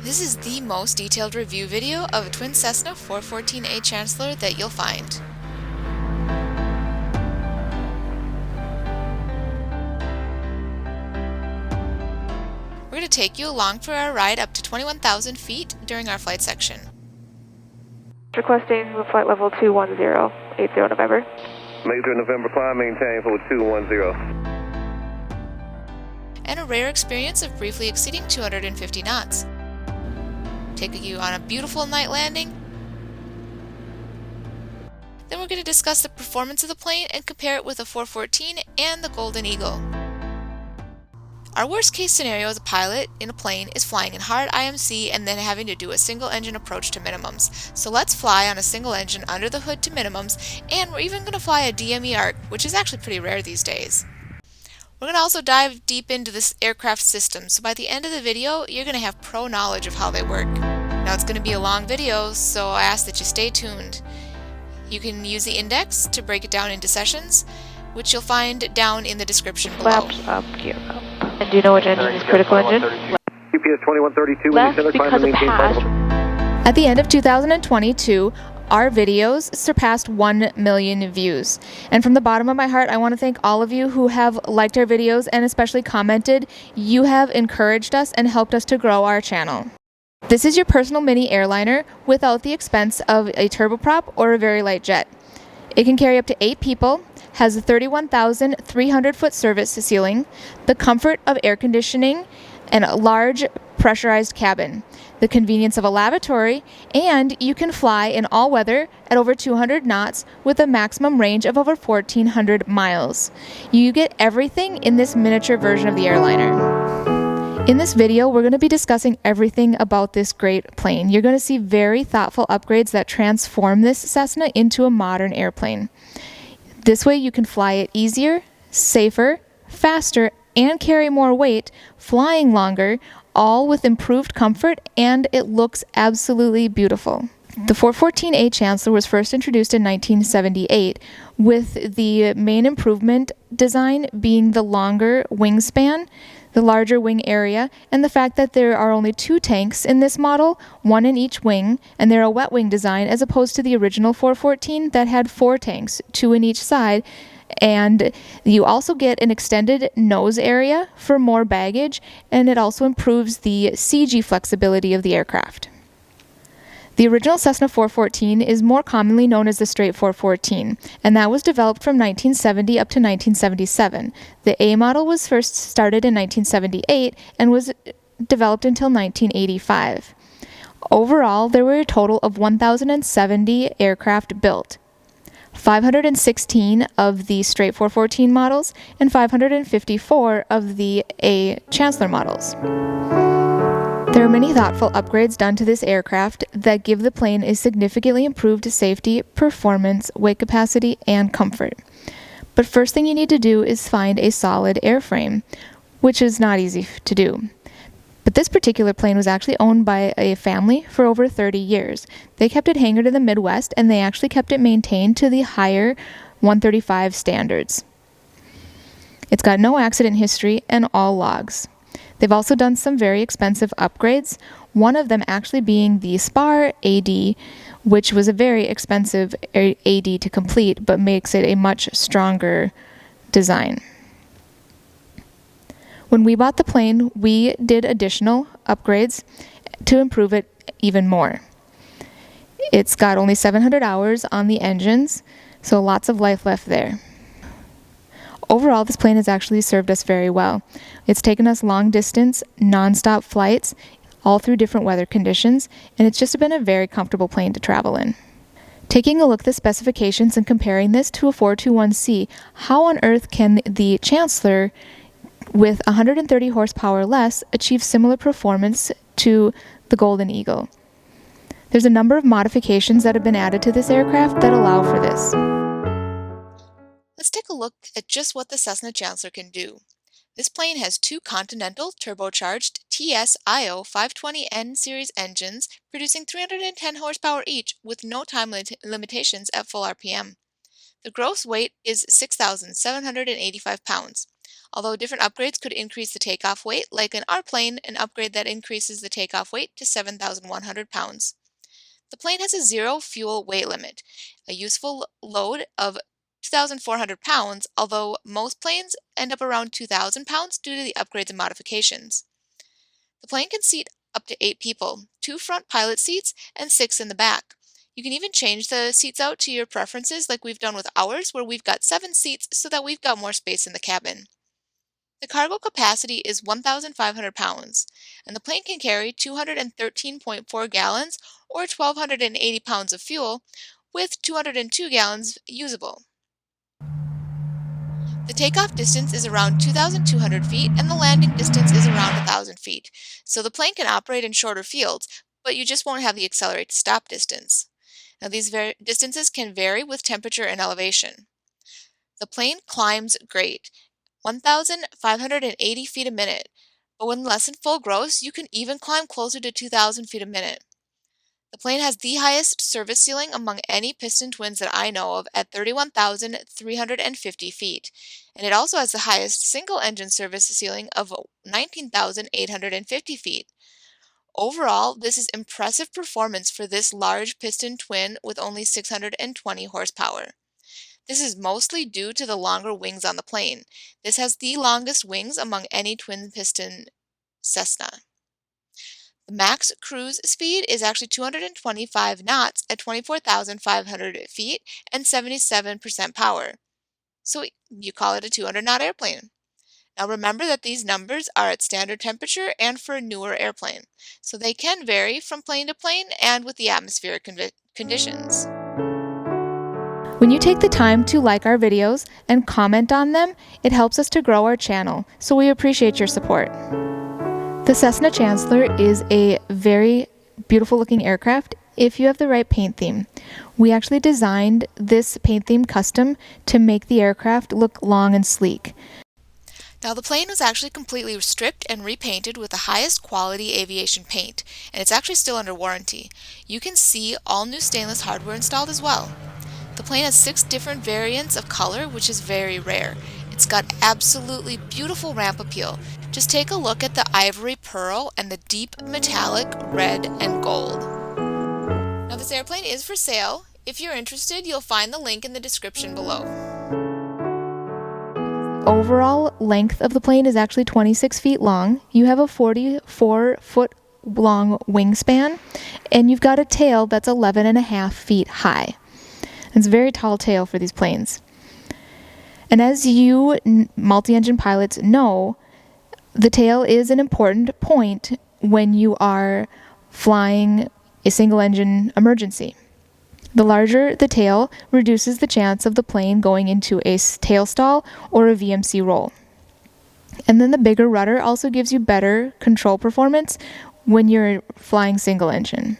This is the most detailed review video of a twin Cessna 414A Chancellor that you'll find. We're going to take you along for our ride up to 21,000 feet during our flight section. Requesting flight level 210, 80 November. Major November, climb, maintain for 210. And a rare experience of briefly exceeding 250 knots. Taking you on a beautiful night landing. Then we're going to discuss the performance of the plane and compare it with a 414 and the Golden Eagle. Our worst case scenario as a pilot in a plane is flying in hard IMC and then having to do a single engine approach to minimums. So let's fly on a single engine under the hood to minimums, and we're even going to fly a DME arc, which is actually pretty rare these days. We're going to also dive deep into this aircraft system, so by the end of the video, you're going to have pro knowledge of how they work. Now it's going to be a long video, so I ask that you stay tuned. You can use the index to break it down into sessions, which you'll find down in the description below. Flaps up, gear up. And do you know which engine is critical engine? GPS 2132, Left because of past. At the end of 2022, our videos surpassed 1 million views. And from the bottom of my heart, I want to thank all of you who have liked our videos and especially commented. You have encouraged us and helped us to grow our channel. This is your personal mini airliner without the expense of a turboprop or a very light jet. It can carry up to 8 people, has a 31,300 foot service ceiling, the comfort of air conditioning, and a large pressurized cabin, the convenience of a lavatory, and you can fly in all weather at over 200 knots with a maximum range of over 1,400 miles. You get everything in this miniature version of the airliner. In this video, we're going to be discussing everything about this great plane. You're going to see very thoughtful upgrades that transform this Cessna into a modern airplane. This way you can fly it easier, safer, faster, and carry more weight, flying longer, all with improved comfort, and it looks absolutely beautiful. The 414A Chancellor was first introduced in 1978, with the main improvement design being the longer wingspan, the larger wing area, and the fact that there are only 2 tanks in this model, 1 in each wing, and they're a wet wing design as opposed to the original 414 that had 4 tanks, 2 in each side. And you also get an extended nose area for more baggage, and it also improves the CG flexibility of the aircraft. The original Cessna 414 is more commonly known as the straight 414, and that was developed from 1970 up to 1977. The A model was first started in 1978 and was developed until 1985. Overall, there were a total of 1,070 aircraft built. 516 of the straight 414 models and 554 of the A Chancellor models. There are many thoughtful upgrades done to this aircraft that give the plane a significantly improved safety, performance, weight capacity, and comfort. But first thing you need to do is find a solid airframe, which is not easy to do. But this particular plane was actually owned by a family for over 30 years. They kept it hangared in the Midwest, and they actually kept it maintained to the higher 135 standards. It's got no accident history and all logs. They've also done some very expensive upgrades, one of them actually being the Spar AD, which was a very expensive AD to complete, but makes it a much stronger design. When we bought the plane, we did additional upgrades to improve it even more. It's got only 700 hours on the engines, so lots of life left there. Overall, this plane has actually served us very well. It's taken us long distance, non-stop flights, all through different weather conditions, and it's just been a very comfortable plane to travel in. Taking a look at the specifications and comparing this to a 421C, how on earth can the Chancellor, with 130 horsepower less, achieve similar performance to the Golden Eagle? There's a number of modifications that have been added to this aircraft that allow for this. Let's take a look at just what the Cessna Chancellor can do. This plane has 2 Continental turbocharged TS-IO 520N series engines producing 310 horsepower each with no time limitations at full RPM. The gross weight is 6,785 pounds. Although different upgrades could increase the takeoff weight, like in our plane, an upgrade that increases the takeoff weight to 7,100 pounds. The plane has a zero fuel weight limit, a useful load of 2,400 pounds, although most planes end up around 2,000 pounds due to the upgrades and modifications. The plane can seat up to 8 people, 2 front pilot seats and 6 in the back. You can even change the seats out to your preferences like we've done with ours, where we've got 7 seats so that we've got more space in the cabin. The cargo capacity is 1,500 pounds, and the plane can carry 213.4 gallons or 1,280 pounds of fuel, with 202 gallons usable. The takeoff distance is around 2,200 feet and the landing distance is around 1,000 feet, so the plane can operate in shorter fields, but you just won't have the accelerate to stop distance. Now these distances can vary with temperature and elevation. The plane climbs great, 1,580 feet a minute, but when less than full gross, you can even climb closer to 2,000 feet a minute. The plane has the highest service ceiling among any piston twins that I know of at 31,350 feet, and it also has the highest single-engine service ceiling of 19,850 feet. Overall, this is impressive performance for this large piston twin with only 620 horsepower. This is mostly due to the longer wings on the plane. This has the longest wings among any twin-piston Cessna. The max cruise speed is actually 225 knots at 24,500 feet and 77% power. So you call it a 200-knot airplane. Now remember that these numbers are at standard temperature and for a newer airplane, so they can vary from plane to plane and with the atmospheric conditions. When you take the time to like our videos and comment on them, it helps us to grow our channel, so we appreciate your support. The Cessna Chancellor is a very beautiful looking aircraft if you have the right paint theme. We actually designed this paint theme custom to make the aircraft look long and sleek. Now the plane was actually completely stripped and repainted with the highest quality aviation paint, and it's actually still under warranty. You can see all new stainless hardware installed as well. The plane has 6 different variants of color, which is very rare. It's got absolutely beautiful ramp appeal. Just take a look at the ivory pearl and the deep metallic red and gold. Now this airplane is for sale. If you're interested, you'll find the link in the description below. Overall length of the plane is actually 26 feet long. You have a 44-foot long wingspan, and you've got a tail that's 11.5 feet high. It's a very tall tail for these planes. And as you multi-engine pilots know, the tail is an important point when you are flying a single-engine emergency. The larger the tail reduces the chance of the plane going into a tail stall or a VMC roll. And then the bigger rudder also gives you better control performance when you're flying single-engine.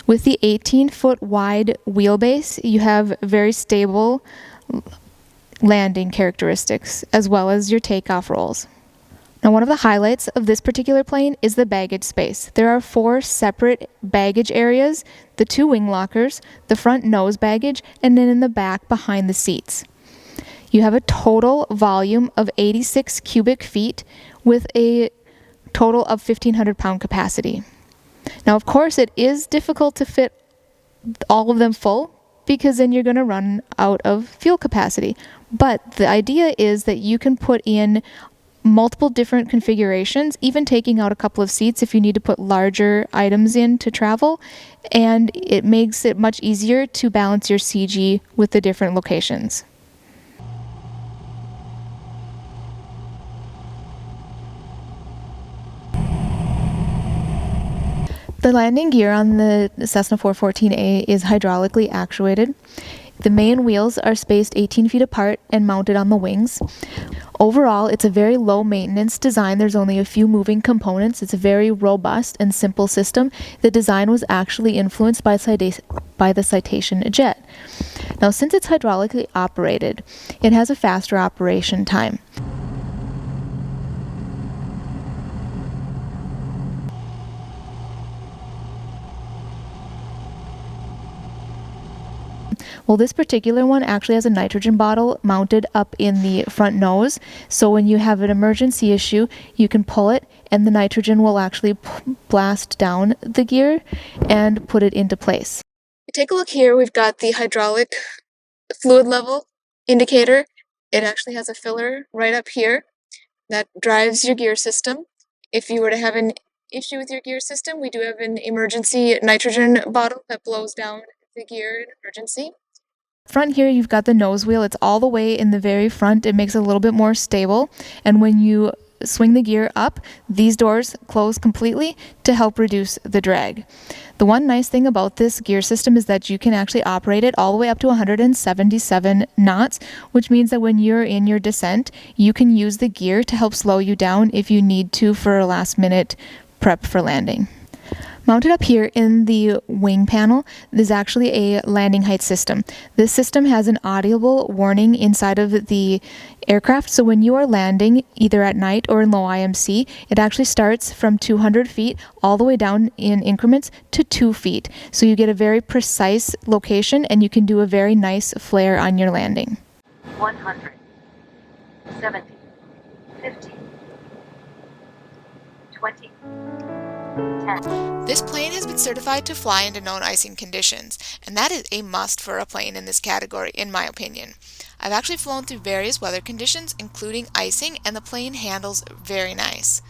With the 18-foot wide wheelbase, you have very stable landing characteristics as well as your takeoff rolls. Now, one of the highlights of this particular plane is the baggage space. There are 4 separate baggage areas, the 2 wing lockers, the front nose baggage, and then in the back behind the seats. You have a total volume of 86 cubic feet with a total of 1,500 pound capacity. Now, of course, it is difficult to fit all of them full because then you're going to run out of fuel capacity. But the idea is that you can put in multiple different configurations, even taking out a couple of seats if you need to put larger items in to travel, and it makes it much easier to balance your CG with the different locations. The landing gear on the Cessna 414A is hydraulically actuated. The main wheels are spaced 18 feet apart and mounted on the wings. Overall, it's a very low maintenance design. There's only a few moving components. It's a very robust and simple system. The design was actually influenced by the Citation jet. Now, since it's hydraulically operated, it has a faster operation time. Well, this particular one actually has a nitrogen bottle mounted up in the front nose. So when you have an emergency issue, you can pull it and the nitrogen will actually blast down the gear and put it into place. Take a look here. We've got the hydraulic fluid level indicator. It actually has a filler right up here that drives your gear system. If you were to have an issue with your gear system, we do have an emergency nitrogen bottle that blows down the gear in emergency. Front here, you've got the nose wheel. It's all the way in the very front. It makes it a little bit more stable. And when you swing the gear up, these doors close completely to help reduce the drag. The one nice thing about this gear system is that you can actually operate it all the way up to 177 knots, which means that when you're in your descent, you can use the gear to help slow you down if you need to for a last minute prep for landing. Mounted up here in the wing panel is actually a landing height system. This system has an audible warning inside of the aircraft, so when you are landing either at night or in low IMC, it actually starts from 200 feet all the way down in increments to 2 feet. So you get a very precise location and you can do a very nice flare on your landing. 100, 70, 50, 20, 10. This plane has been certified to fly into known icing conditions, and that is a must for a plane in this category, in my opinion. I've actually flown through various weather conditions, including icing, and the plane handles very nice.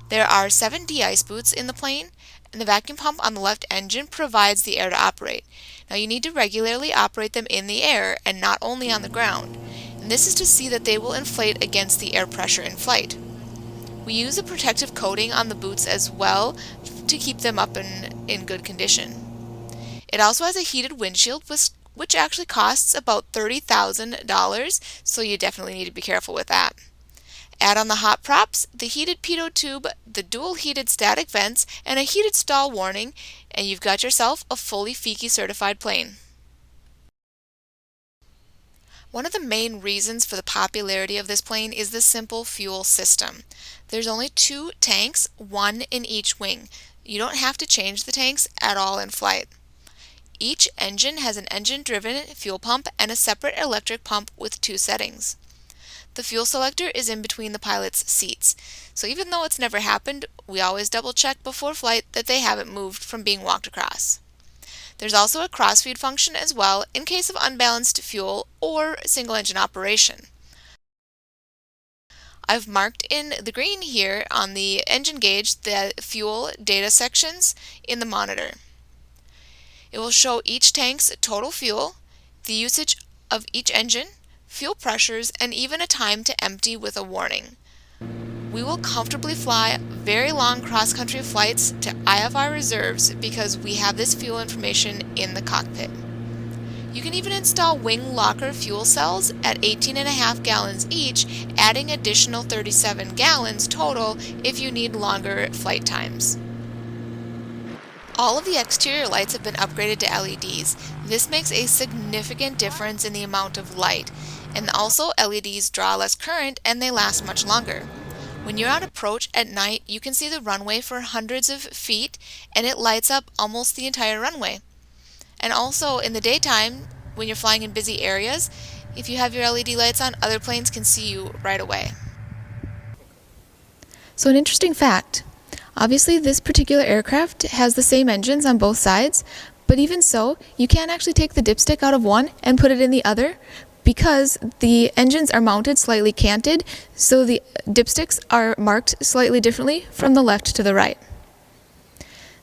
There are 7 de-ice boots in the plane, and the vacuum pump on the left engine provides the air to operate. Now you need to regularly operate them in the air and not only on the ground, and this is to see that they will inflate against the air pressure in flight. We use a protective coating on the boots as well to keep them up in good condition. It also has a heated windshield, which actually costs about $30,000, so you definitely need to be careful with that. Add on the hot props, the heated pitot tube, the dual heated static vents, and a heated stall warning, and you've got yourself a fully FIKI certified plane. One of the main reasons for the popularity of this plane is the simple fuel system. There's only 2 tanks, 1 in each wing. You don't have to change the tanks at all in flight. Each engine has an engine-driven fuel pump and a separate electric pump with 2 settings. The fuel selector is in between the pilot's seats, so even though it's never happened, we always double-check before flight that they haven't moved from being walked across. There's also a crossfeed function as well in case of unbalanced fuel or single engine operation. I've marked in the green here on the engine gauge the fuel data sections in the monitor. It will show each tank's total fuel, the usage of each engine, fuel pressures, and even a time to empty with a warning. We will comfortably fly very long cross-country flights to IFR reserves because we have this fuel information in the cockpit. You can even install wing locker fuel cells at 18.5 gallons each, adding additional 37 gallons total if you need longer flight times. All of the exterior lights have been upgraded to LEDs. This makes a significant difference in the amount of light, and also LEDs draw less current and they last much longer. When you're on approach at night, you can see the runway for hundreds of feet and it lights up almost the entire runway. And also in the daytime, when you're flying in busy areas, if you have your LED lights on, other planes can see you right away. So an interesting fact, obviously this particular aircraft has the same engines on both sides, but even so, you can't actually take the dipstick out of one and put it in the other because the engines are mounted slightly canted, so the dipsticks are marked slightly differently from the left to the right.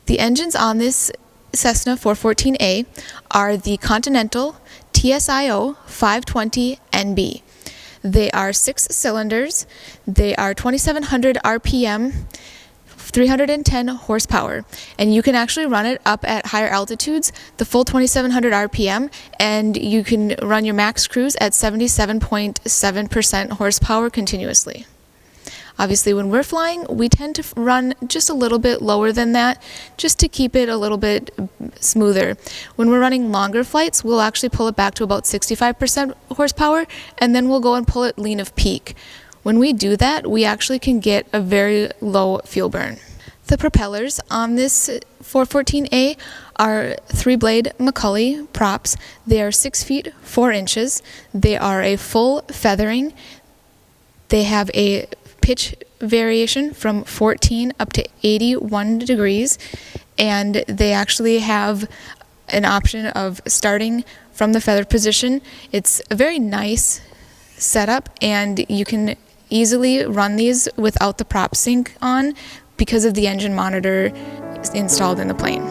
The engines on this Cessna 414A are the Continental TSIO 520 NB. They are 6 cylinders, they are 2,700 RPM, 310 horsepower, and you can actually run it up at higher altitudes, the full 2,700 RPM, and you can run your max cruise at 77.7% horsepower continuously. Obviously, when we're flying, we tend to run just a little bit lower than that, just to keep it a little bit smoother. When we're running longer flights, we'll actually pull it back to about 65% horsepower, and then we'll go and pull it lean of peak. When we do that, we actually can get a very low fuel burn. The propellers on this 414A are 3-blade McCulley props. They are 6 feet 4 inches. They are a full feathering. They have a pitch variation from 14 up to 81 degrees, and they actually have an option of starting from the feather position. It's a very nice setup, and you can easily run these without the prop sync on because of the engine monitor installed in the plane.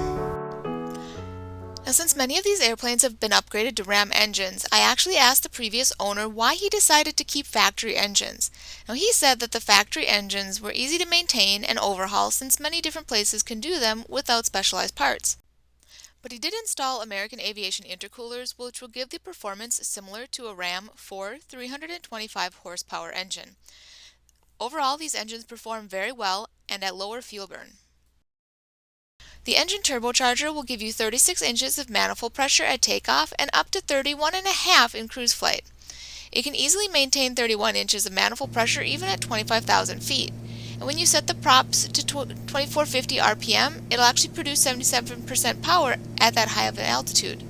Now, since many of these airplanes have been upgraded to Ram engines, I actually asked the previous owner why he decided to keep factory engines. Now, he said that the factory engines were easy to maintain and overhaul since many different places can do them without specialized parts. But he did install American Aviation intercoolers, which will give the performance similar to a Ram 4 325 horsepower engine. Overall, these engines perform very well and at lower fuel burn. The engine turbocharger will give you 36 inches of manifold pressure at takeoff and up to 31.5 in cruise flight. It can easily maintain 31 inches of manifold pressure even at 25,000 feet. And when you set the props to 2450 RPM, it'll actually produce 77% power at that high of an altitude.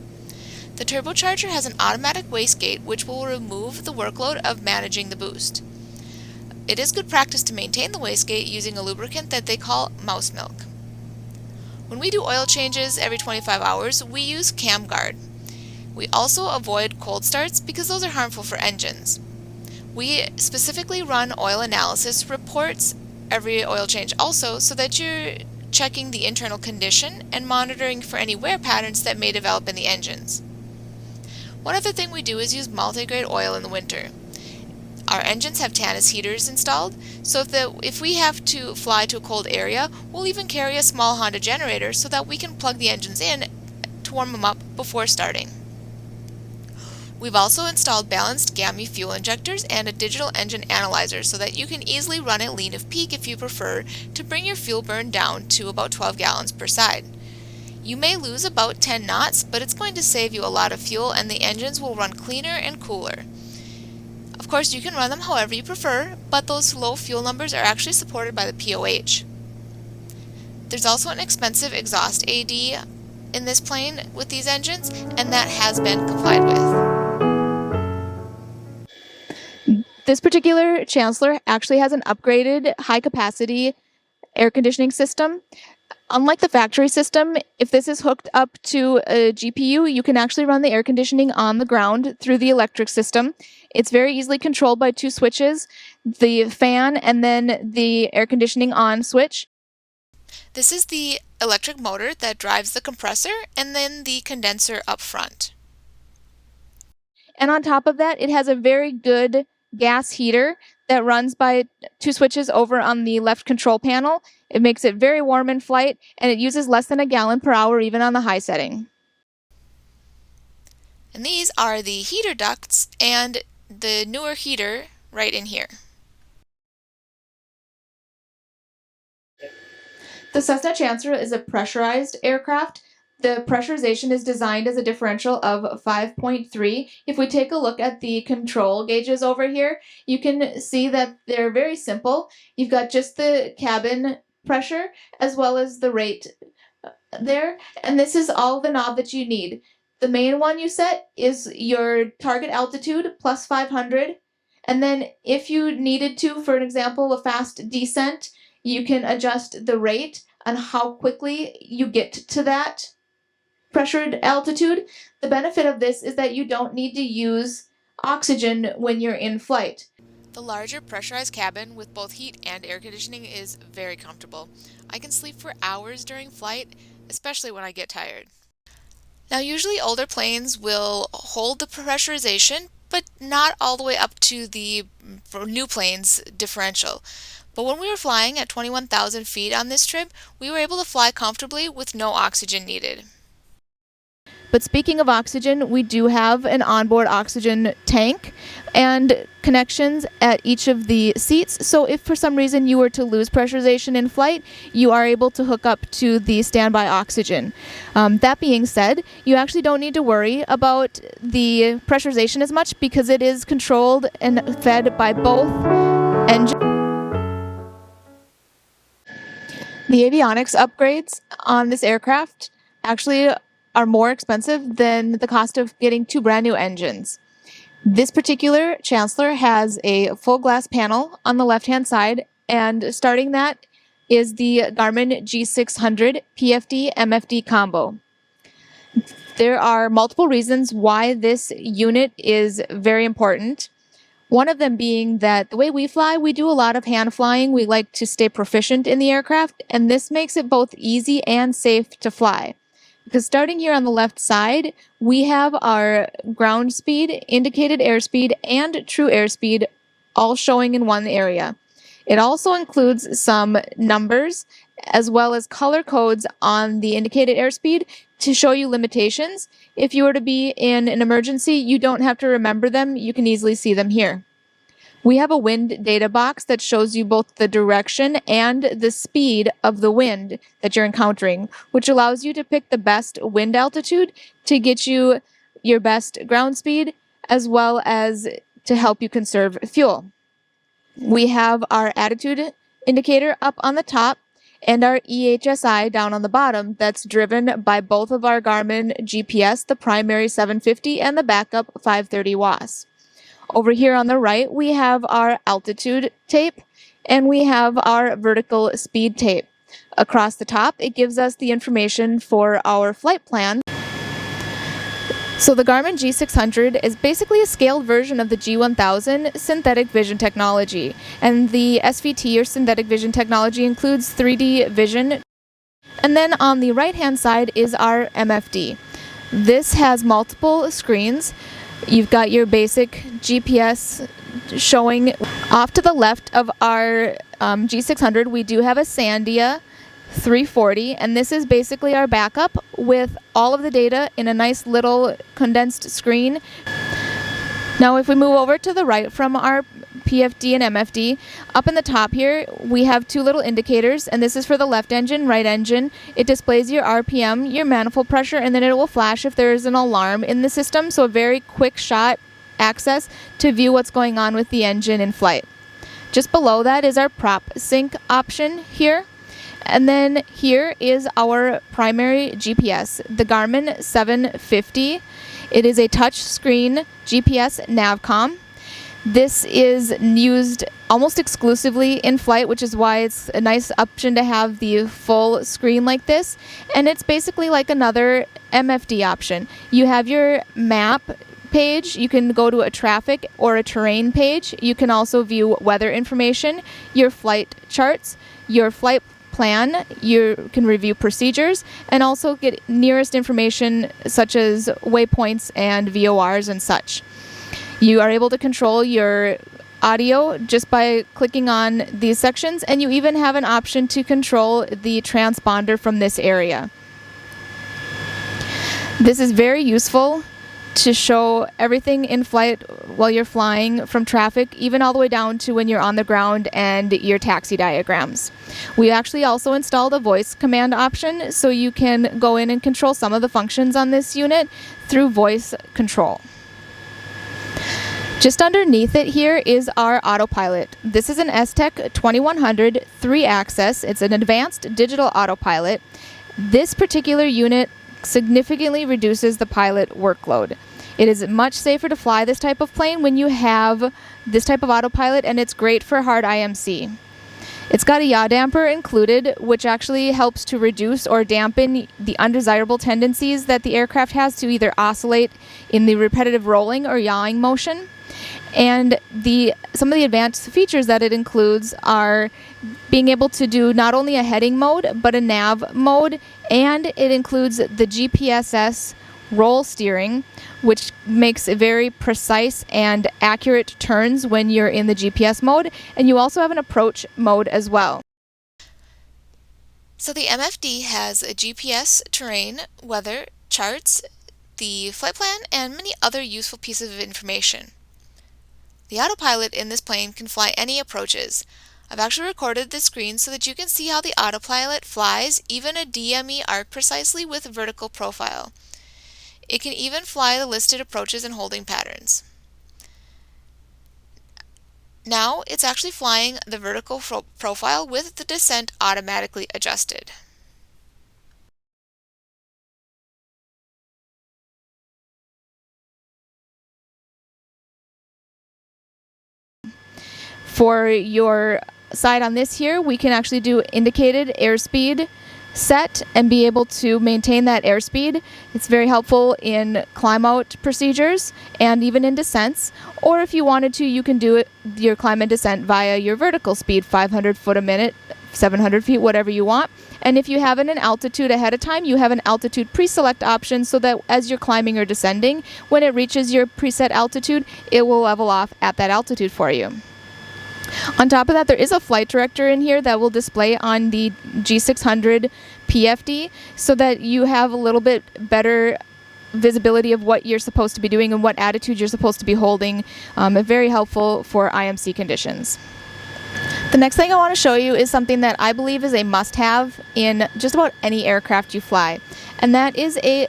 The turbocharger has an automatic wastegate which will remove the workload of managing the boost. It is good practice to maintain the wastegate using a lubricant that they call mouse milk. When we do oil changes every 25 hours, we use cam guard. We also avoid cold starts because those are harmful for engines. We specifically run oil analysis reports every oil change also so that you're checking the internal condition and monitoring for any wear patterns that may develop in the engines. One other thing we do is use multi-grade oil in the winter. Our engines have Tannis heaters installed, so if we have to fly to a cold area, we'll even carry a small Honda generator so that we can plug the engines in to warm them up before starting. We've also installed balanced GAMI fuel injectors and a digital engine analyzer so that you can easily run it lean of peak if you prefer to bring your fuel burn down to about 12 gallons per side. You may lose about 10 knots, but it's going to save you a lot of fuel and the engines will run cleaner and cooler. Of course, you can run them however you prefer, but those low fuel numbers are actually supported by the POH. There's also an expensive exhaust AD in this plane with these engines, and that has been complied with. This particular Chancellor actually has an upgraded high-capacity air conditioning system. Unlike the factory system, if this is hooked up to a GPU, you can actually run the air conditioning on the ground through the electric system. It's very easily controlled by 2 switches, the fan and then the air conditioning on switch. This is the electric motor that drives the compressor and then the condenser up front. And on top of that, it has a very good gas heater that runs by 2 switches over on the left control panel. It makes it very warm in flight, and it uses less than a gallon per hour even on the high setting. And these are the heater ducts and the newer heater right in here. The Cessna Chancellor is a pressurized aircraft. The pressurization is designed as a differential of 5.3. If we take a look at the control gauges over here, you can see that they're very simple. You've got just the cabin pressure as well as the rate there, and this is all the knob that you need. The main one you set is your target altitude plus 500, and then if you needed to, for an example, a fast descent, you can adjust the rate on how quickly you get to that pressured altitude. The benefit of this is that you don't need to use oxygen when you're in flight. The larger pressurized cabin with both heat and air conditioning is very comfortable. I can sleep for hours during flight, especially when I get tired. Now, usually older planes will hold the pressurization, but not all the way up to the new planes differential. But when we were flying at 21,000 feet on this trip, we were able to fly comfortably with no oxygen needed. But speaking of oxygen, we do have an onboard oxygen tank and connections at each of the seats. So if for some reason you were to lose pressurization in flight, you are able to hook up to the standby oxygen. That being said, you actually don't need to worry about the pressurization as much because it is controlled and fed by both engines. The avionics upgrades on this aircraft actually are more expensive than the cost of getting two brand new engines. This particular Chancellor has a full glass panel on the left-hand side, and starting that is the Garmin G600 PFD MFD combo. There are multiple reasons why this unit is very important. One of them being that the way we fly, we do a lot of hand flying. We like to stay proficient in the aircraft, and this makes it both easy and safe to fly. Because starting here on the left side, we have our ground speed, indicated airspeed, and true airspeed all showing in one area. It also includes some numbers as well as color codes on the indicated airspeed to show you limitations. If you were to be in an emergency, you don't have to remember them. You can easily see them here. We have a wind data box that shows you both the direction and the speed of the wind that you're encountering, which allows you to pick the best wind altitude to get you your best ground speed, as well as to help you conserve fuel. We have our attitude indicator up on the top and our EHSI down on the bottom that's driven by both of our Garmin GPS, the primary 750 and the backup 530 WAS. Over here on the right, we have our altitude tape and we have our vertical speed tape. Across the top, it gives us the information for our flight plan. So the Garmin G600 is basically a scaled version of the G1000 synthetic vision technology. And the SVT, or synthetic vision technology, includes 3D vision. And then on the right-hand side is our MFD. This has multiple screens. You've got your basic GPS showing. Off to the left of our G600, we do have a Sandia 340, and this is basically our backup with all of the data in a nice little condensed screen. Now if we move over to the right from our PFD and MFD, up in the top here we have two little indicators, and this is for the left engine, right engine. It displays your RPM, your manifold pressure, and then it will flash if there is an alarm in the system, so a very quick shot access to view what's going on with the engine in flight. Just below that is our prop sync option here. And then here is our primary GPS, the Garmin 750. It is a touch screen GPS navcom. This is used almost exclusively in flight, which is why it's a nice option to have the full screen like this. And it's basically like another MFD option. You have your map page, you can go to a traffic or a terrain page. You can also view weather information, your flight charts, your flight plan, you can review procedures, and also get nearest information such as waypoints and VORs and such. You are able to control your audio just by clicking on these sections, and you even have an option to control the transponder from this area. This is very useful to show everything in flight while you're flying, from traffic even all the way down to when you're on the ground, and your taxi diagrams. We actually also installed a voice command option, so you can go in and control some of the functions on this unit through voice control. Just underneath it here is our autopilot. This is an STEC 2100 3-axis. It's an advanced digital autopilot. This particular unit significantly reduces the pilot workload. It is much safer to fly this type of plane when you have this type of autopilot, and it's great for hard IMC. It's got a yaw damper included, which actually helps to reduce or dampen the undesirable tendencies that the aircraft has to either oscillate in the repetitive rolling or yawing motion. And some of the advanced features that it includes are being able to do not only a heading mode, but a nav mode, and it includes the GPSS roll steering, which makes very precise and accurate turns when you're in the GPS mode, and you also have an approach mode as well. So the MFD has a GPS, terrain, weather, charts, the flight plan, and many other useful pieces of information. The autopilot in this plane can fly any approaches. I've actually recorded this screen so that you can see how the autopilot flies even a DME arc precisely with vertical profile. It can even fly the listed approaches and holding patterns. Now it's actually flying the vertical profile with the descent automatically adjusted. For your side on this here, we can actually do indicated airspeed set and be able to maintain that airspeed. It's very helpful in climb out procedures and even in descents. Or if you wanted to, you can do it, your climb and descent via your vertical speed, 500 foot a minute, 700 feet, whatever you want. And if you have an altitude ahead of time, you have an altitude pre-select option so that as you're climbing or descending, when it reaches your preset altitude, it will level off at that altitude for you. On top of that, there is a flight director in here that will display on the G600 PFD so that you have a little bit better visibility of what you're supposed to be doing and what attitude you're supposed to be holding. Very helpful for IMC conditions. The next thing I want to show you is something that I believe is a must-have in just about any aircraft you fly, and that is a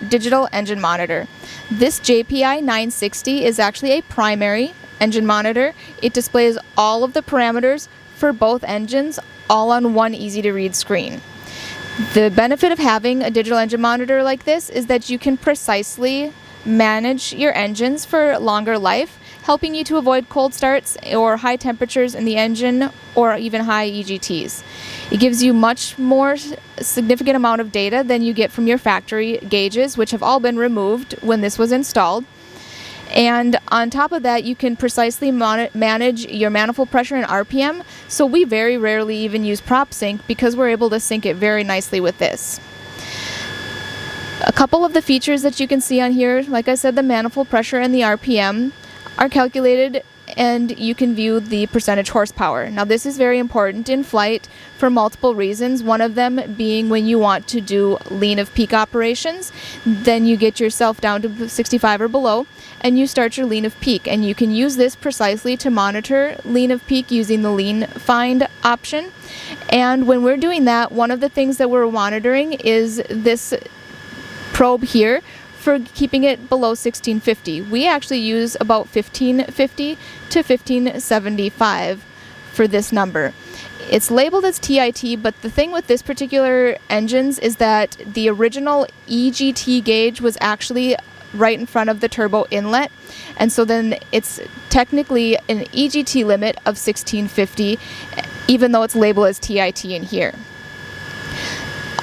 digital engine monitor. This JPI 960 is actually a primary engine monitor. It displays all of the parameters for both engines all on one easy-to-read screen. The benefit of having a digital engine monitor like this is that you can precisely manage your engines for longer life, helping you to avoid cold starts or high temperatures in the engine or even high EGTs. It gives you much more significant amount of data than you get from your factory gauges, which have all been removed when this was installed. And on top of that, you can precisely manage your manifold pressure and RPM. So we very rarely even use prop sync because we're able to sync it very nicely with this. A couple of the features that you can see on here, like I said, the manifold pressure and the RPM are calculated, and you can view the percentage horsepower. Now this is very important in flight for multiple reasons, one of them being when you want to do lean of peak operations, then you get yourself down to 65 or below and you start your lean of peak, and you can use this precisely to monitor lean of peak using the lean find option. And when we're doing that, one of the things that we're monitoring is this probe here for keeping it below 1650. We actually use about 1550 to 1575 for this number. It's labeled as TIT, but the thing with this particular engines is that the original EGT gauge was actually right in front of the turbo inlet, and so then it's technically an EGT limit of 1650, even though it's labeled as TIT in here.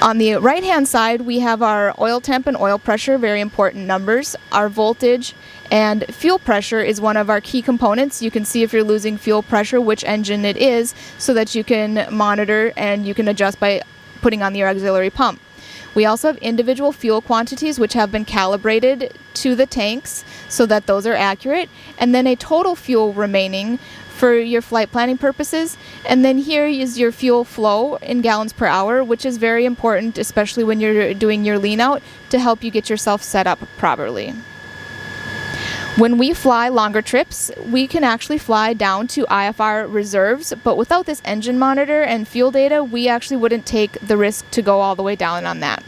On the right hand side, we have our oil temp and oil pressure, very important numbers. Our voltage and fuel pressure is one of our key components. You can see if you're losing fuel pressure, which engine it is, so that you can monitor and you can adjust by putting on your auxiliary pump. We also have individual fuel quantities which have been calibrated to the tanks so that those are accurate, and then a total fuel remaining for your flight planning purposes. And then here is your fuel flow in gallons per hour, which is very important, especially when you're doing your lean out, to help you get yourself set up properly. When we fly longer trips, we can actually fly down to IFR reserves, but without this engine monitor and fuel data, we actually wouldn't take the risk to go all the way down on that.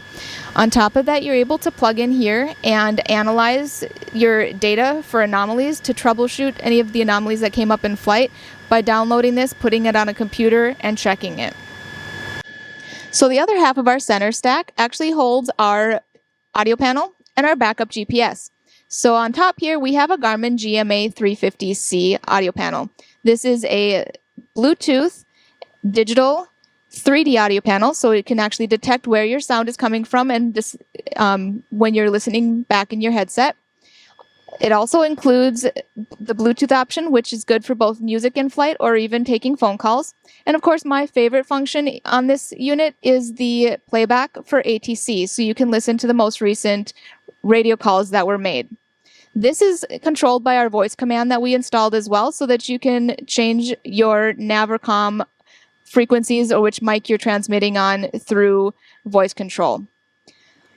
On top of that, you're able to plug in here and analyze your data for anomalies to troubleshoot any of the anomalies that came up in flight by downloading this, putting it on a computer, and checking it. So the other half of our center stack actually holds our audio panel and our backup GPS. So on top here, we have a Garmin GMA 350C audio panel. This is a Bluetooth digital 3D audio panel, so it can actually detect where your sound is coming from and when you're listening back in your headset. It also includes the Bluetooth option, which is good for both music in flight or even taking phone calls. And of course, my favorite function on this unit is the playback for ATC, so you can listen to the most recent radio calls that were made. This is controlled by our voice command that we installed as well, so that you can change your Navrcom frequencies or which mic you're transmitting on through voice control.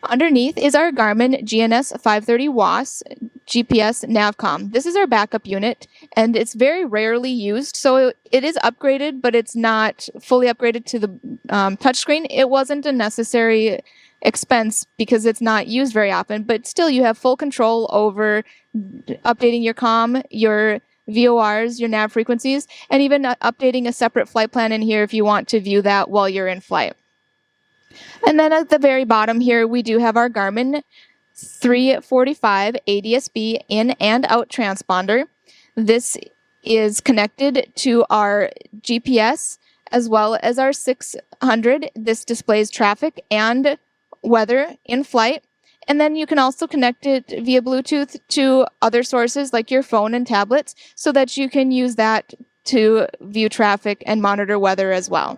Underneath is our Garmin GNS 530 WAS GPS Navcom. This is our backup unit, and it's very rarely used, so it is upgraded, but it's not fully upgraded to the touchscreen. It wasn't a necessary expense because it's not used very often, but still you have full control over updating your comm, your VORs, your nav frequencies, and even updating a separate flight plan in here if you want to view that while you're in flight. And then at the very bottom here, we do have our Garmin 345 ADS-B in and out transponder. This is connected to our GPS as well as our 600. This displays traffic and weather in flight. And then you can also connect it via Bluetooth to other sources like your phone and tablets so that you can use that to view traffic and monitor weather as well.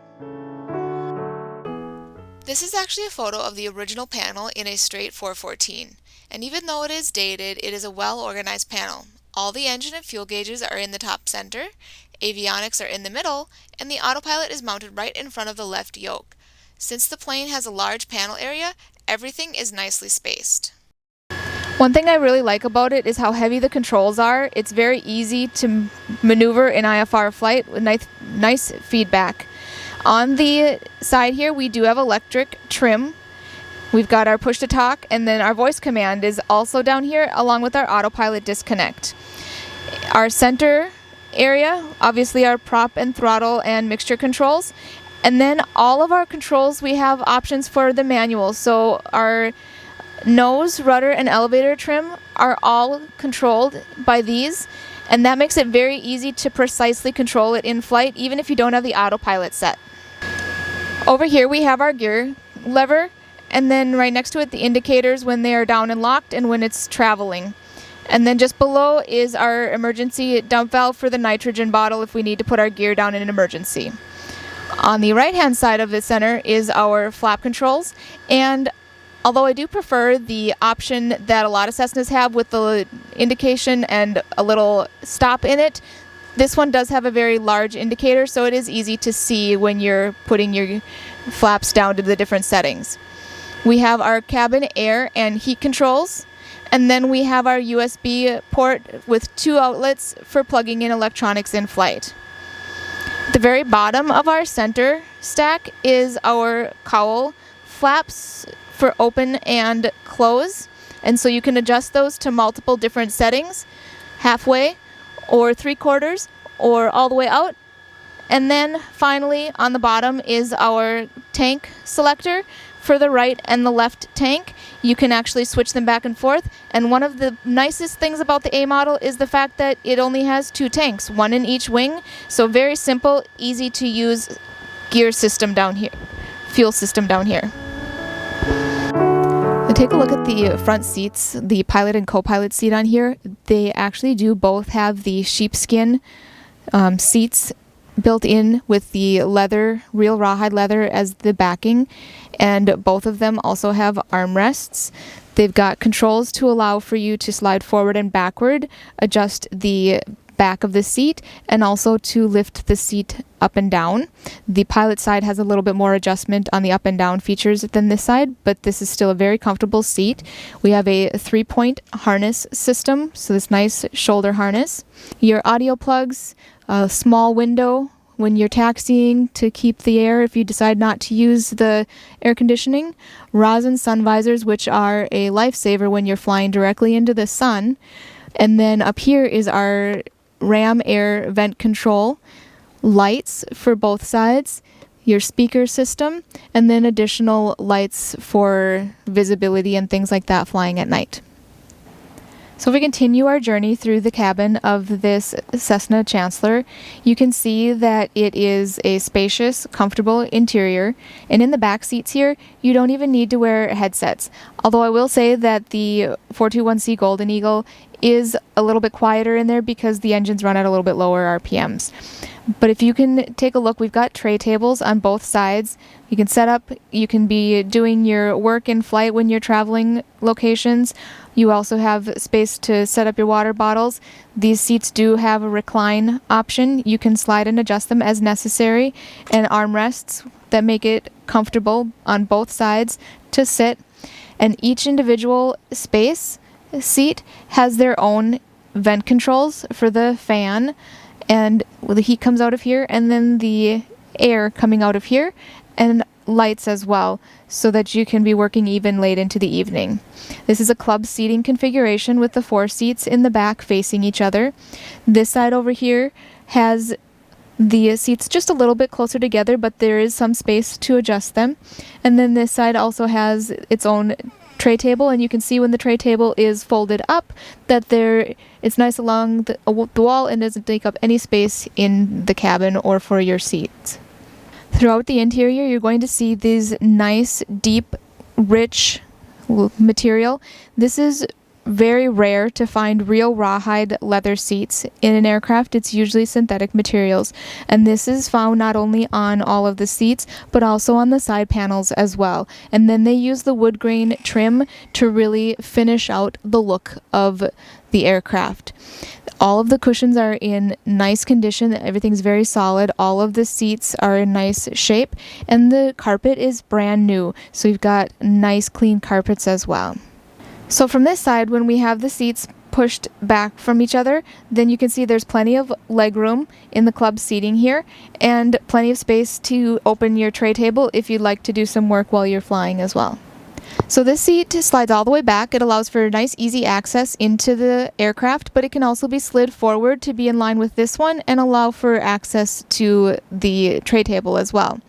This is actually a photo of the original panel in a straight 414, and even though it is dated, it is a well-organized panel. All the engine and fuel gauges are in the top center, avionics are in the middle, and the autopilot is mounted right in front of the left yoke. Since the plane has a large panel area, everything is nicely spaced. One thing I really like about it is how heavy the controls are. It's very easy to maneuver in IFR flight with nice feedback. On the side here, we do have electric trim. We've got our push to talk, and then our voice command is also down here along with our autopilot disconnect. Our center area, obviously our prop and throttle and mixture controls. And then all of our controls, we have options for the manual. So our nose, rudder, and elevator trim are all controlled by these. And that makes it very easy to precisely control it in flight, even if you don't have the autopilot set. Over here we have our gear lever, and then right next to it the indicators when they are down and locked and when it's traveling. And then just below is our emergency dump valve for the nitrogen bottle if we need to put our gear down in an emergency. On the right hand side of the center is our flap controls, and although I do prefer the option that a lot of Cessnas have with the indication and a little stop in it, this one does have a very large indicator, so it is easy to see when you're putting your flaps down to the different settings. We have our cabin air and heat controls, and then we have our USB port with 2 outlets for plugging in electronics in flight. At the very bottom of our center stack is our cowl flaps for open and close, and so you can adjust those to multiple different settings, halfway or 3/4 or all the way out. And then finally on the bottom is our tank selector for the right and the left tank. You can actually switch them back and forth, and one of the nicest things about the A model is the fact that it only has 2 tanks, one in each wing, so very simple, easy to use gear system down here, fuel system down here. Take a look at the front seats, the pilot and co-pilot seat on here. They actually do both have the sheepskin seats built in with the leather, real rawhide leather as the backing, and both of them also have armrests. They've got controls to allow for you to slide forward and backward, adjust the back of the seat, and also to lift the seat up and down. The pilot side has a little bit more adjustment on the up and down features than this side, but this is still a very comfortable seat. We have a 3-point harness system, so this nice shoulder harness. Your audio plugs, a small window when you're taxiing to keep the air if you decide not to use the air conditioning. Rosin sun visors, which are a lifesaver when you're flying directly into the sun. And then up here is our ram air vent control, lights for both sides, your speaker system, and then additional lights for visibility and things like that flying at night. So if we continue our journey through the cabin of this Cessna Chancellor, you can see that it is a spacious, comfortable interior, and in the back seats here, you don't even need to wear headsets. Although I will say that the 421C Golden Eagle is a little bit quieter in there because the engines run at a little bit lower RPMs. But if you can take a look, we've got tray tables on both sides. You can set up, you can be doing your work in flight when you're traveling locations. You also have space to set up your water bottles. These seats do have a recline option. You can slide and adjust them as necessary, and armrests that make it comfortable on both sides to sit. And each individual seat has their own vent controls for the fan, and the heat comes out of here, and then the air coming out of here. And lights as well, so that you can be working even late into the evening. This is a club seating configuration with the 4 seats in the back facing each other. This side over here has the seats just a little bit closer together, but there is some space to adjust them. And then this side also has its own tray table, and you can see when the tray table is folded up that it's nice along the wall and doesn't take up any space in the cabin or for your seats. Throughout the interior, you're going to see these nice, deep, rich material. This is very rare to find real rawhide leather seats in an aircraft. It's usually synthetic materials, and this is found not only on all of the seats but also on the side panels as well. And then they use the wood grain trim to really finish out the look of the aircraft. All of the cushions are in nice condition. Everything's very solid. All of the seats are in nice shape, and the carpet is brand new, so you've got nice clean carpets as well. So from this side, when we have the seats pushed back from each other, then you can see there's plenty of leg room in the club seating here, and plenty of space to open your tray table if you'd like to do some work while you're flying as well. So this seat slides all the way back. It allows for nice, easy access into the aircraft, but it can also be slid forward to be in line with this one and allow for access to the tray table as well.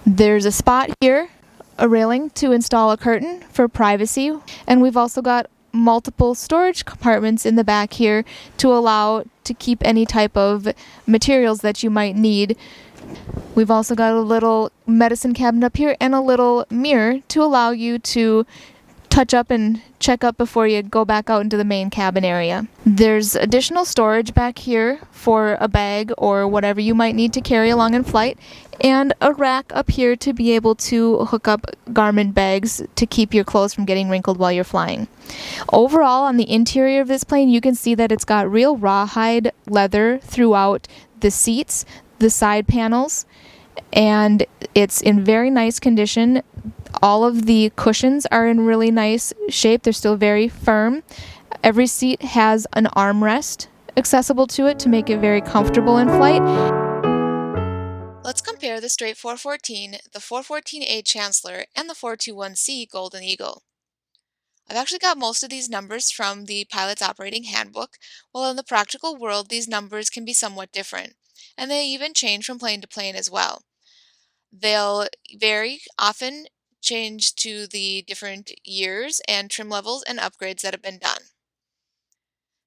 There's a spot here, a railing, to install a curtain for privacy, and we've also got multiple storage compartments in the back here to allow to keep any type of materials that you might need. We've also got a little medicine cabinet up here and a little mirror to allow you to touch up and check up before you go back out into the main cabin area. There's additional storage back here for a bag or whatever you might need to carry along in flight, and a rack up here to be able to hook up garment bags to keep your clothes from getting wrinkled while you're flying. Overall, on the interior of this plane, you can see that it's got real rawhide leather throughout the seats, the side panels, and it's in very nice condition. All of the cushions are in really nice shape. They're still very firm. Every seat has an armrest accessible to it to make it very comfortable in flight. Let's compare the straight 414, the 414A Chancellor, and the 421C Golden Eagle. I've actually got most of these numbers from the Pilot's Operating Handbook, while in the practical world these numbers can be somewhat different, and they even change from plane to plane as well. They'll very often change to the different years and trim levels and upgrades that have been done.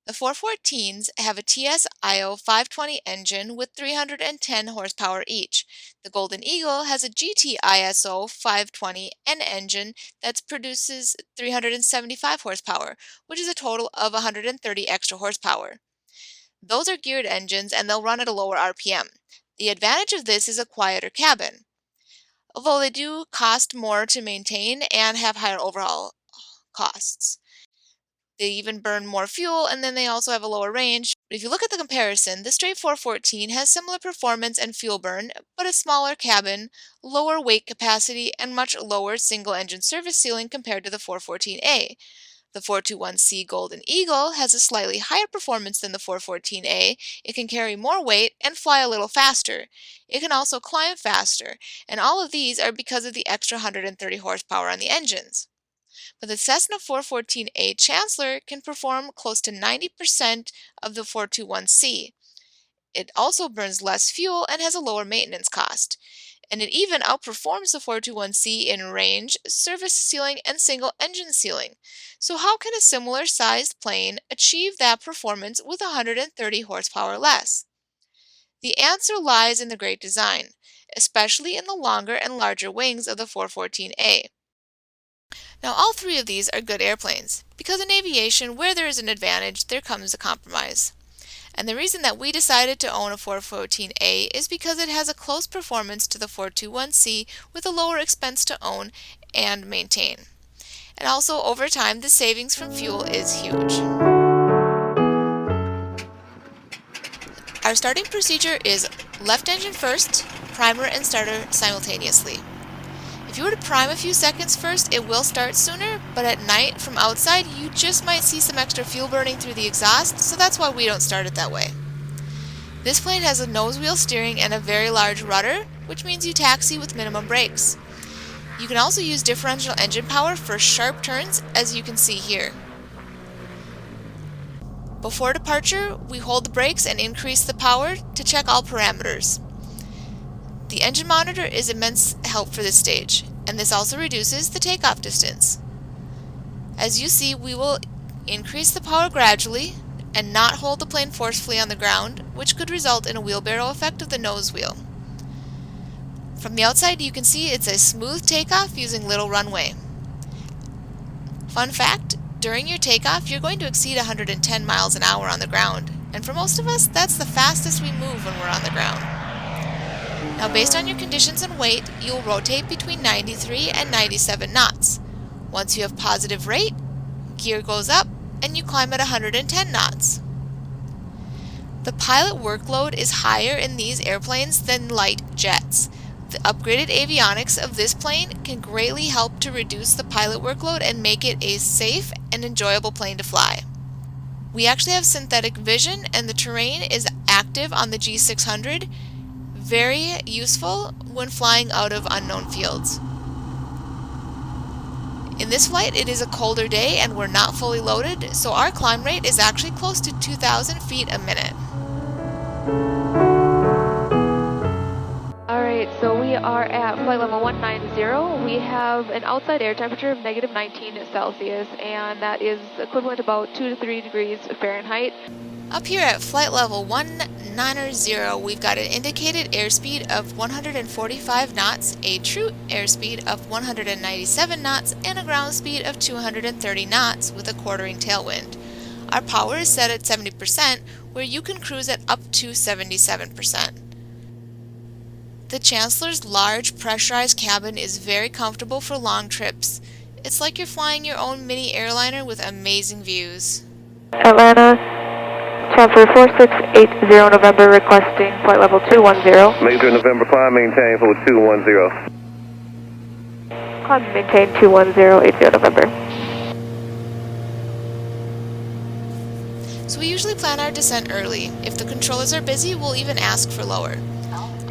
The 414s have a TS-IO 520 engine with 310 horsepower each. The Golden Eagle has a GT-ISO 520N engine that produces 375 horsepower, which is a total of 130 extra horsepower. Those are geared engines and they'll run at a lower RPM. The advantage of this is a quieter cabin, although they do cost more to maintain and have higher overhaul costs. They even burn more fuel, and then they also have a lower range. But if you look at the comparison, the straight 414 has similar performance and fuel burn, but a smaller cabin, lower weight capacity, and much lower single-engine service ceiling compared to the 414A. The 421C Golden Eagle has a slightly higher performance than the 414A. It can carry more weight and fly a little faster. It can also climb faster, and all of these are because of the extra 130 horsepower on the engines. But the Cessna 414A Chancellor can perform close to 90% of the 421C. It also burns less fuel and has a lower maintenance cost. And it even outperforms the 421C in range, service ceiling, and single engine ceiling. So how can a similar sized plane achieve that performance with 130 horsepower less? The answer lies in the great design, especially in the longer and larger wings of the 414A. Now, all three of these are good airplanes, because in aviation, where there is an advantage, there comes a compromise. And the reason that we decided to own a 414A is because it has a close performance to the 421C with a lower expense to own and maintain. And also, over time, the savings from fuel is huge. Our starting procedure is left engine first, primer and starter simultaneously. If you were to prime a few seconds first, it will start sooner, but at night from outside you just might see some extra fuel burning through the exhaust, so that's why we don't start it that way. This plane has a nose wheel steering and a very large rudder, which means you taxi with minimum brakes. You can also use differential engine power for sharp turns, as you can see here. Before departure, we hold the brakes and increase the power to check all parameters. The engine monitor is immense help for this stage, and this also reduces the takeoff distance. As you see, we will increase the power gradually and not hold the plane forcefully on the ground, which could result in a wheelbarrow effect of the nose wheel. From the outside, you can see it's a smooth takeoff using little runway. Fun fact, during your takeoff, you're going to exceed 110 miles an hour on the ground, and for most of us, that's the fastest we move when we're on the ground. Now, based on your conditions and weight, you'll rotate between 93 and 97 knots. Once you have positive rate, gear goes up, and you climb at 110 knots. The pilot workload is higher in these airplanes than light jets. The upgraded avionics of this plane can greatly help to reduce the pilot workload and make it a safe and enjoyable plane to fly. We actually have synthetic vision, and the terrain is active on the G600, very useful when flying out of unknown fields. In this flight, it is a colder day and we're not fully loaded, so our climb rate is actually close to 2,000 feet a minute. Alright, so we are at flight level 190. We have an outside air temperature of negative 19 Celsius, and that is equivalent to about 2 to 3 degrees Fahrenheit. Up here at flight level 190, we've got an indicated airspeed of 145 knots, a true airspeed of 197 knots, and a ground speed of 230 knots with a quartering tailwind. Our power is set at 70%, where you can cruise at up to 77%. The Chancellor's large pressurized cabin is very comfortable for long trips. It's like you're flying your own mini airliner with amazing views. Atlanta, Chancellor 4680 November requesting flight level 210. Major November, climb maintain for 210. Climb maintain 21080 November. So we usually plan our descent early. If the controllers are busy, we'll even ask for lower.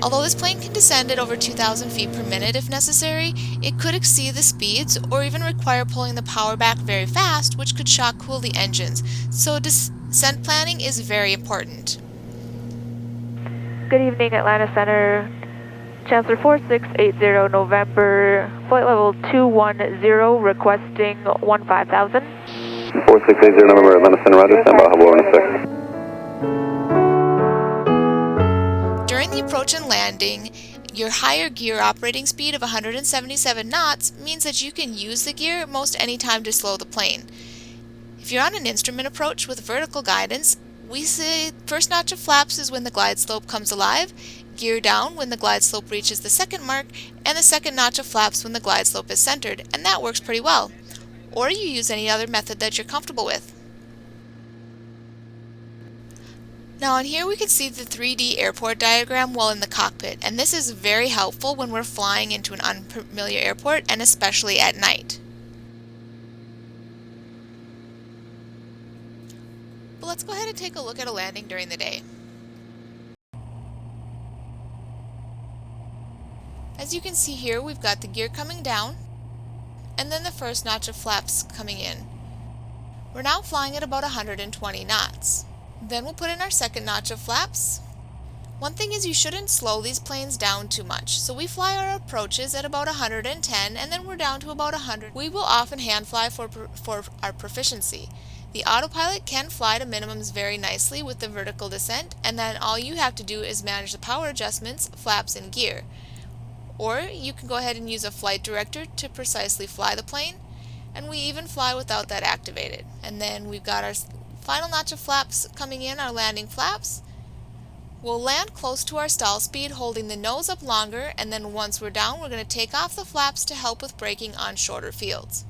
Although this plane can descend at over 2,000 feet per minute if necessary, it could exceed the speeds or even require pulling the power back very fast, which could shock cool the engines. So descent planning is very important. Good evening, Atlanta Center. Chancellor 4680 November, flight level 210 requesting 15,000. 4680 November, Atlanta Center, roger, stand by, have lower in a second. During the approach and landing, your higher gear operating speed of 177 knots means that you can use the gear most any time to slow the plane. If you're on an instrument approach with vertical guidance, we say first notch of flaps is when the glide slope comes alive, gear down when the glide slope reaches the second mark, and the second notch of flaps when the glide slope is centered, and that works pretty well. Or you use any other method that you're comfortable with. Now on here we can see the 3D airport diagram while in the cockpit, and this is very helpful when we're flying into an unfamiliar airport and especially at night. But let's go ahead and take a look at a landing during the day. As you can see here, we've got the gear coming down and then the first notch of flaps coming in. We're now flying at about 120 knots. Then we'll put in our second notch of flaps. One thing is you shouldn't slow these planes down too much, so we fly our approaches at about 110 and then we're down to about 100. We will often hand fly for our proficiency. The autopilot can fly to minimums very nicely with the vertical descent, and then all you have to do is manage the power adjustments, flaps, and gear. Or you can go ahead and use a flight director to precisely fly the plane, and we even fly without that activated. And then we've got our final notch of flaps coming in, our landing flaps. We'll land close to our stall speed, holding the nose up longer, and then once we're down, we're going to take off the flaps to help with braking on shorter fields.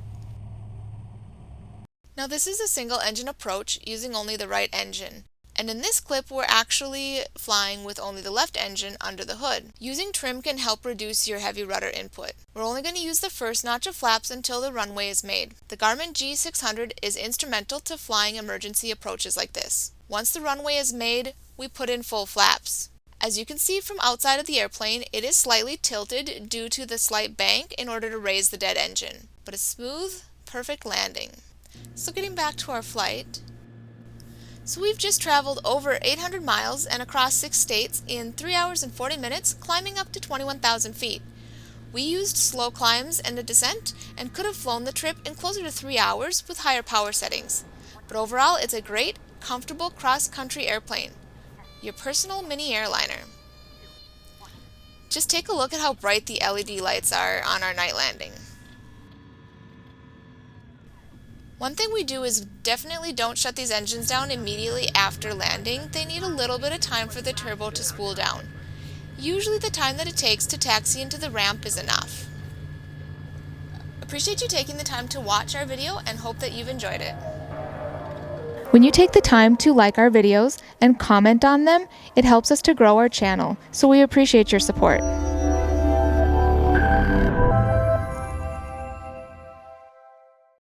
Now this is a single engine approach using only the right engine. And in this clip, we're actually flying with only the left engine under the hood. Using trim can help reduce your heavy rudder input. We're only going to use the first notch of flaps until the runway is made. The Garmin G600 is instrumental to flying emergency approaches like this. Once the runway is made, we put in full flaps. As you can see from outside of the airplane, it is slightly tilted due to the slight bank in order to raise the dead engine, but a smooth, perfect landing. So getting back to our flight. So we've just traveled over 800 miles and across 6 states in 3 hours and 40 minutes, climbing up to 21,000 feet. We used slow climbs and a descent and could have flown the trip in closer to 3 hours with higher power settings. But overall, it's a great, comfortable cross-country airplane. Your personal mini airliner. Just take a look at how bright the LED lights are on our night landing. One thing we do is definitely don't shut these engines down immediately after landing. They need a little bit of time for the turbo to spool down. Usually the time that it takes to taxi into the ramp is enough. Appreciate you taking the time to watch our video and hope that you've enjoyed it. When you take the time to like our videos and comment on them, it helps us to grow our channel, so we appreciate your support.